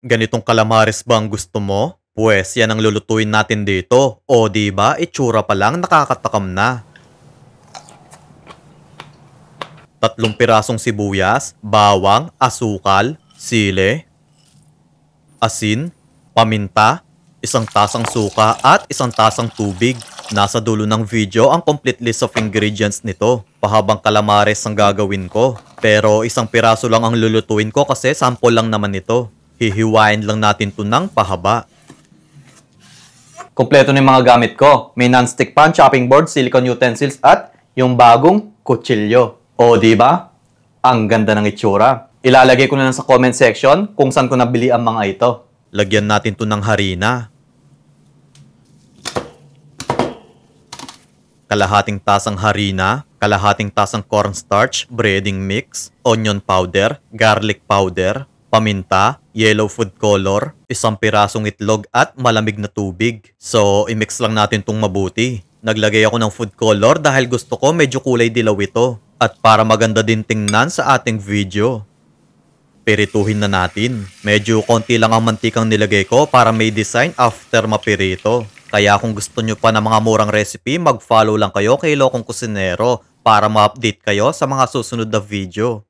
Ganitong calamares ba ang gusto mo? Pwes yan ang lulutuin natin dito. O di ba itsura pa lang nakakatakam na. 3 pirasong sibuyas, bawang, asukal, sili, asin, paminta, 1 tasang suka at 1 tasang tubig. Nasa dulo ng video ang complete list of ingredients nito. Pahabang calamares ang gagawin ko. Pero 1 piraso lang ang lulutuin ko kasi sample lang naman ito. Hihiwain lang natin to ng pahaba. Kompleto na yung mga gamit ko. May non-stick pan, chopping board, silicone utensils at yung bagong kutsilyo. O di ba? Ang ganda ng itsura. Ilalagay ko na lang sa comment section kung saan ko nabili ang mga ito. Lagyan natin to ng harina. Kalahating tasang harina, kalahating tasang cornstarch, breading mix, onion powder, garlic powder, paminta, yellow food color, 1 pirasong itlog at malamig na tubig. So, i-mix lang natin tong mabuti. Naglagay ako ng food color dahil gusto ko medyo kulay dilaw ito. At para maganda din tingnan sa ating video. Pirituhin na natin. Medyo konti lang ang mantikang nilagay ko para may design after mapirito. Kaya kung gusto nyo pa ng mga murang recipe, mag-follow lang kayo kay Lokong Kusinero para ma-update kayo sa mga susunod na video.